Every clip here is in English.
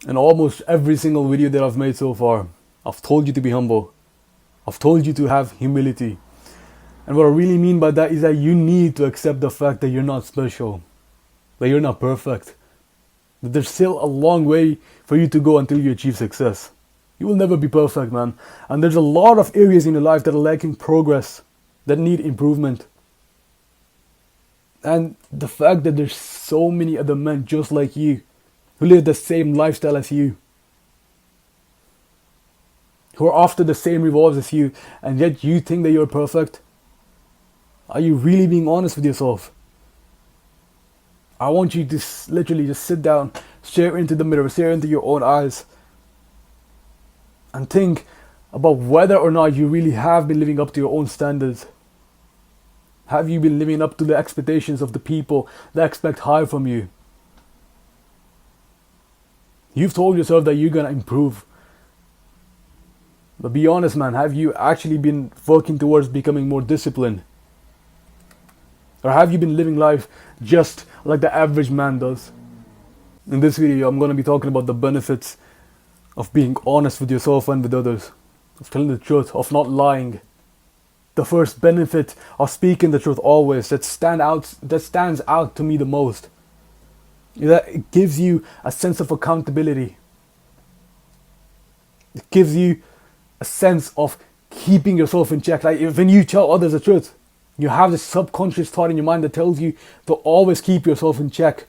In almost every single video that I've made so far, I've told you to be humble. I've told you to have humility. And what I really mean by that is that you need to accept the fact that you're not special, that you're not perfect, that there's still a long way for you to go until you achieve success. You will never be perfect, man. And there's a lot of areas in your life that are lacking progress, that need improvement. And the fact that there's so many other men just like you, who live the same lifestyle as you, who are after the same rewards as you, and yet you think that you're perfect. Are you really being honest with yourself? I want you to literally just sit down, stare into the mirror, stare into your own eyes, and think about whether or not you really have been living up to your own standards. Have you been living up to the expectations of the people that expect higher from you? You've told yourself that you're gonna improve. But be honest, man, have you actually been working towards becoming more disciplined? Or have you been living life just like the average man does? In this video, I'm going to be talking about the benefits of being honest with yourself and with others, of telling the truth, of not lying. The first benefit of speaking the truth always, that stands out to me the most, is that it gives you a sense of accountability. It gives you a sense of keeping yourself in check. Like when you tell others the truth, you have this subconscious thought in your mind that tells you to always keep yourself in check.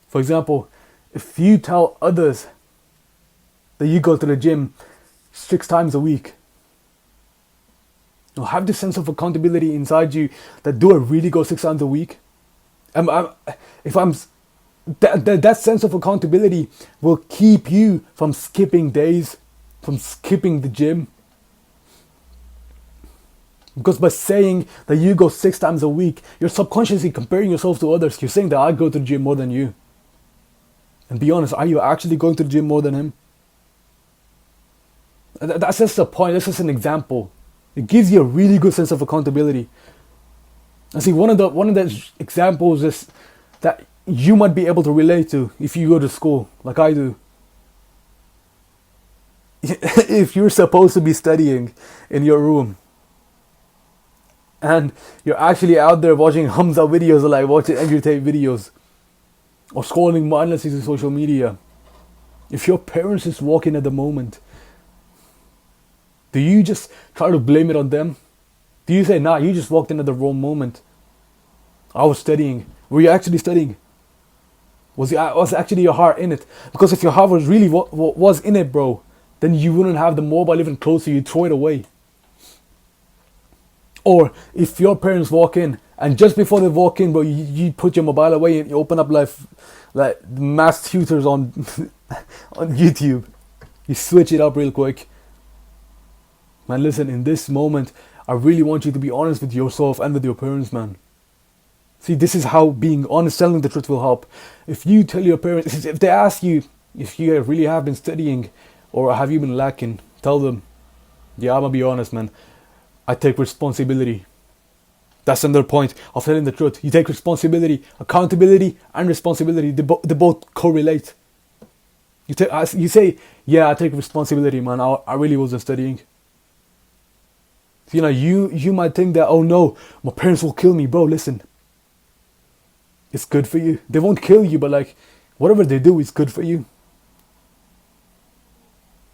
For example, if you tell others that you go to the gym 6 times a week, you'll have this sense of accountability inside you that do I really go 6 times a week? That sense of accountability will keep you from skipping days, from skipping the gym. Because by saying that you go 6 times a week, you're subconsciously comparing yourself to others. You're saying that I go to the gym more than you. And be honest, are you actually going to the gym more than him? That's just a point, that's just an example. It gives you a really good sense of accountability. And see, one of the examples is that you might be able to relate to if you go to school, like I do. If you're supposed to be studying in your room, and you're actually out there watching Hamza videos or like watching entertainment videos, or scrolling mindlessly to social media, if your parents just walk in at the moment, do you just try to blame it on them? Do you say, nah, you just walked in at the wrong moment? I was studying. Were you actually studying? Was actually your heart in it? Because if your heart was really what was in it, bro, then you wouldn't have the mobile even closer, you'd throw it away. Or if your parents walk in, and just before they walk in, bro, you put your mobile away and you open up like mass tutors on on YouTube. You switch it up real quick. Man, listen, in this moment, I really want you to be honest with yourself and with your parents, man. See, this is how being honest, telling the truth will help. If you tell your parents, if they ask you if you really have been studying or have you been lacking, tell them, yeah, I'm gonna be honest, man. I take responsibility. That's another point of telling the truth. You take responsibility, accountability, and responsibility. They both correlate. You say, yeah, I take responsibility, man. I really wasn't studying. You know, you might think that, oh no, my parents will kill me, bro. Listen, it's good for you. They won't kill you, but like whatever they do is good for you.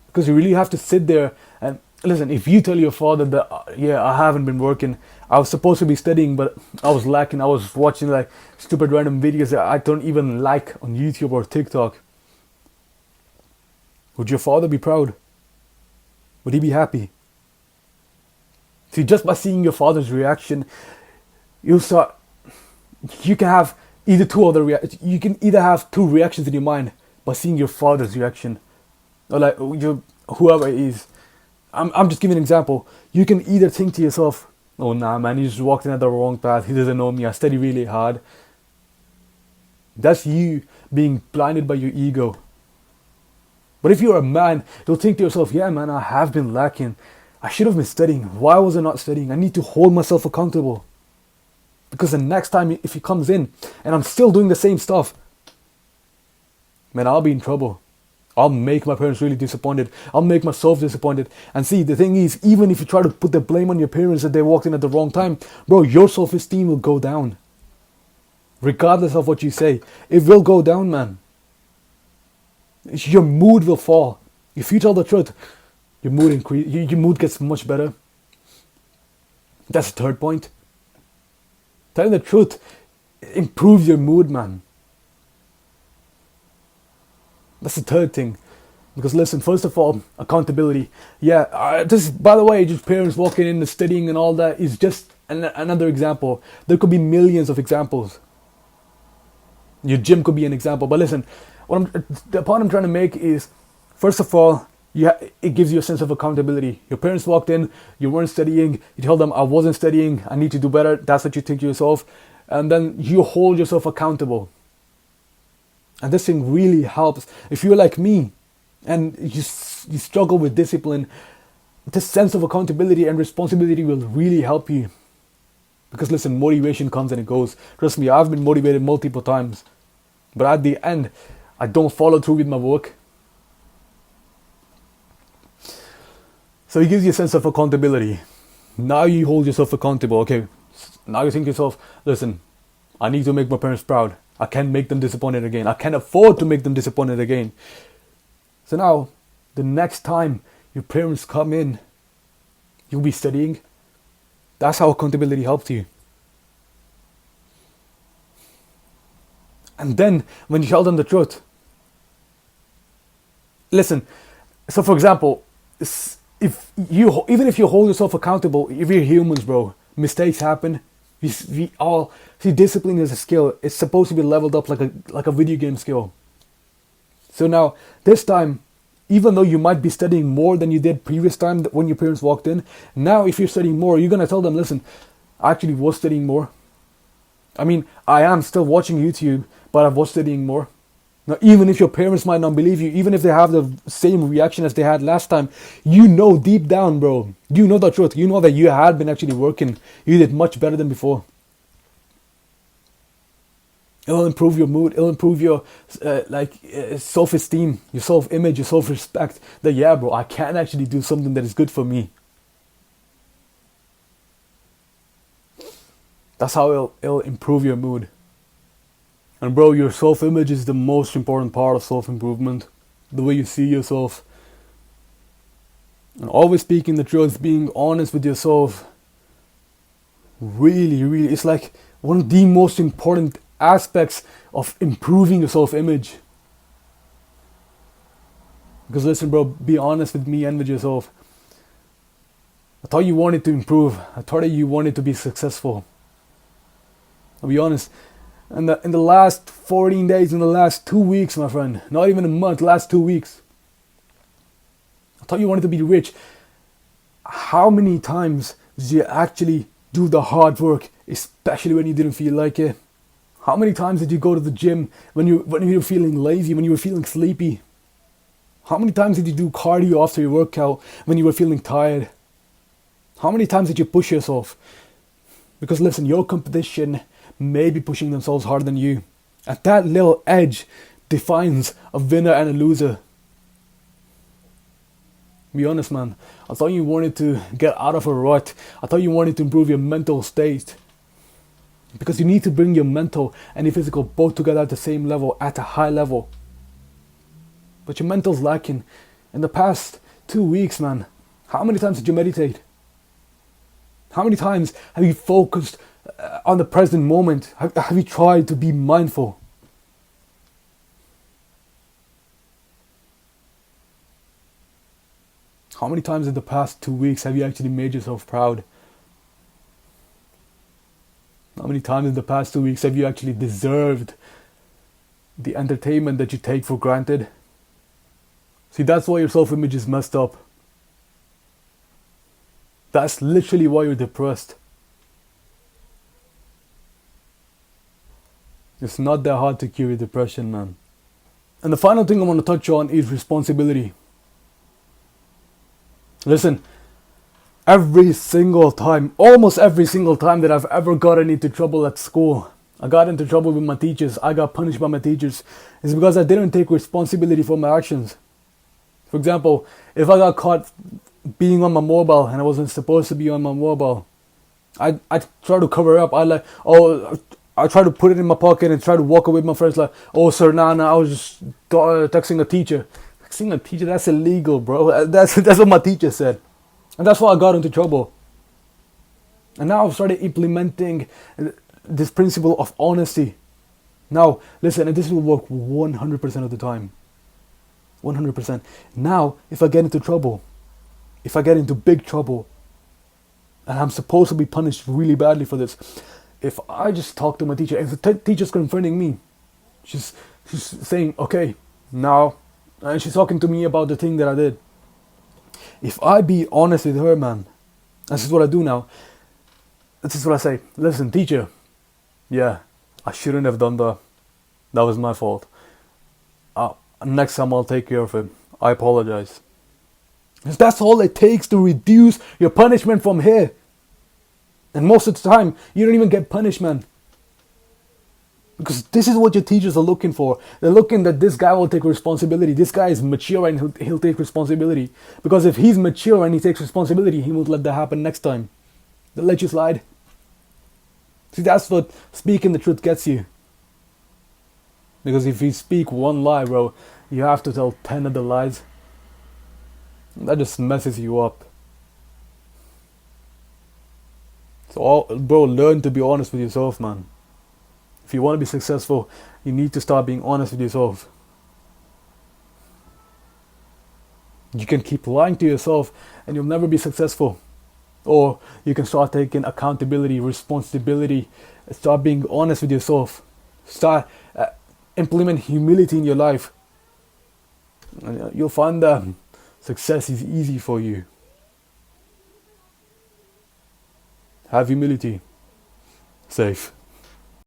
Because you really have to sit there and listen. If you tell your father that, yeah, I haven't been working, I was supposed to be studying, but I was lacking. I was watching like stupid random videos that I don't even like on YouTube or TikTok. Would your father be proud? Would he be happy? See, just by seeing your father's reaction, you can have either you can either have 2 reactions in your mind by seeing your father's reaction, or like whoever it is. I'm just giving an example. You can either think to yourself, oh nah, man, he just walked in at the wrong path. He doesn't know me. I study really hard. That's you being blinded by your ego. But if you're a man, you'll think to yourself, yeah, man, I have been lacking. I should have been studying. Why was I not studying? I need to hold myself accountable. Because the next time if he comes in and I'm still doing the same stuff, man, I'll be in trouble. I'll make my parents really disappointed. I'll make myself disappointed. And see, the thing is, even if you try to put the blame on your parents that they walked in at the wrong time, bro, your self-esteem will go down. Regardless of what you say, it will go down, man. Your mood will fall. If you tell the truth, your mood gets much better. That's the third point. Telling the truth improves your mood, man. That's the third thing. Because listen, first of all, accountability. Yeah, this, by the way, just parents walking in and studying and all that is just another example. There could be millions of examples. Your gym could be an example. But listen, the point I'm trying to make is, first of all, it gives you a sense of accountability. Your parents walked in, you weren't studying, you tell them, I wasn't studying, I need to do better. That's what you think to yourself. And then you hold yourself accountable. And this thing really helps. If you're like me and you struggle with discipline, this sense of accountability and responsibility will really help you. Because listen, motivation comes and it goes. Trust me, I've been motivated multiple times. But at the end, I don't follow through with my work. So it gives you a sense of accountability. Now you hold yourself accountable. Okay, now you think to yourself, listen, I need to make my parents proud. I can't make them disappointed again. I can't afford to make them disappointed again. So now, the next time your parents come in, you'll be studying. That's how accountability helps you. And then, when you tell them the truth, listen, so for example, even if you hold yourself accountable, if you're humans, bro, mistakes happen. We all see discipline is a skill. It's supposed to be leveled up like a video game skill. So now, this time, even though you might be studying more than you did previous time when your parents walked in, now if you're studying more, you're going to tell them, listen, I actually was studying more. I mean, I am still watching YouTube, but I was studying more. Now, even if your parents might not believe you, even if they have the same reaction as they had last time, you know deep down, bro, you know the truth. You know that you had been actually working. You did much better than before. It'll improve your mood. It'll improve your self-esteem, your self-image, your self-respect. That, yeah, bro, I can actually do something that is good for me. That's how it'll improve your mood. And bro, your self-image is the most important part of self-improvement. The way you see yourself. And always speaking the truth, being honest with yourself. Really, really, it's like one of the most important aspects of improving your self-image. Because listen, bro, be honest with me and with yourself. I thought you wanted to improve. I thought that you wanted to be successful. I'll be honest. In the last 14 days, in the last 2 weeks, my friend, not even a month, last 2 weeks, I thought you wanted to be rich. How many times did you actually do the hard work, especially when you didn't feel like it? How many times did you go to the gym when you were feeling lazy, when you were feeling sleepy? How many times did you do cardio after your workout when you were feeling tired? How many times did you push yourself? Because listen, your competition may be pushing themselves harder than you. And that little edge defines a winner and a loser. Be honest, man. I thought you wanted to get out of a rut. I thought you wanted to improve your mental state. Because you need to bring your mental and your physical both together at the same level, at a high level. But your mental's lacking. In the past 2 weeks, man, how many times did you meditate? How many times have you focused on the present moment? Have you tried to be mindful? How many times in the past 2 weeks have you actually made yourself proud? How many times in the past 2 weeks have you actually deserved the entertainment that you take for granted? See, that's why your self-image is messed up. That's literally why you're depressed. It's not that hard to cure your depression, man. And the final thing I want to touch on is responsibility. Listen, every single time, almost every single time that I've ever gotten into trouble at school, I got into trouble with my teachers, I got punished by my teachers, it's because I didn't take responsibility for my actions. For example, if I got caught being on my mobile and I wasn't supposed to be on my mobile, I try to cover up. I try to put it in my pocket and try to walk away with my friends like, oh sir, nah, I was just texting a teacher. Texting a teacher, that's illegal, bro. That's what my teacher said. And that's why I got into trouble. And now I've started implementing this principle of honesty. Now, listen, and this will work 100% of the time. 100%. Now, if I get into trouble, if I get into big trouble, and I'm supposed to be punished really badly for this, if I just talk to my teacher, if the teacher's confronting me, she's saying, okay, now, and she's talking to me about the thing that I did. If I be honest with her, man, this is what I do now. This is what I say. Listen, teacher, yeah, I shouldn't have done that. That was my fault. Next time I'll take care of it. I apologize. Because that's all it takes to reduce your punishment from here. And most of the time, you don't even get punishment. Because this is what your teachers are looking for. They're looking that this guy will take responsibility. This guy is mature and he'll take responsibility. Because if he's mature and he takes responsibility, he won't let that happen next time. They'll let you slide. See, that's what speaking the truth gets you. Because if you speak one lie, bro, you have to tell 10 other lies. That just messes you up. So, bro, learn to be honest with yourself, man. If you want to be successful, you need to start being honest with yourself. You can keep lying to yourself and you'll never be successful. Or you can start taking accountability, responsibility, start being honest with yourself. Start implement humility in your life. And you'll find that success is easy for you. Have humility. Safe.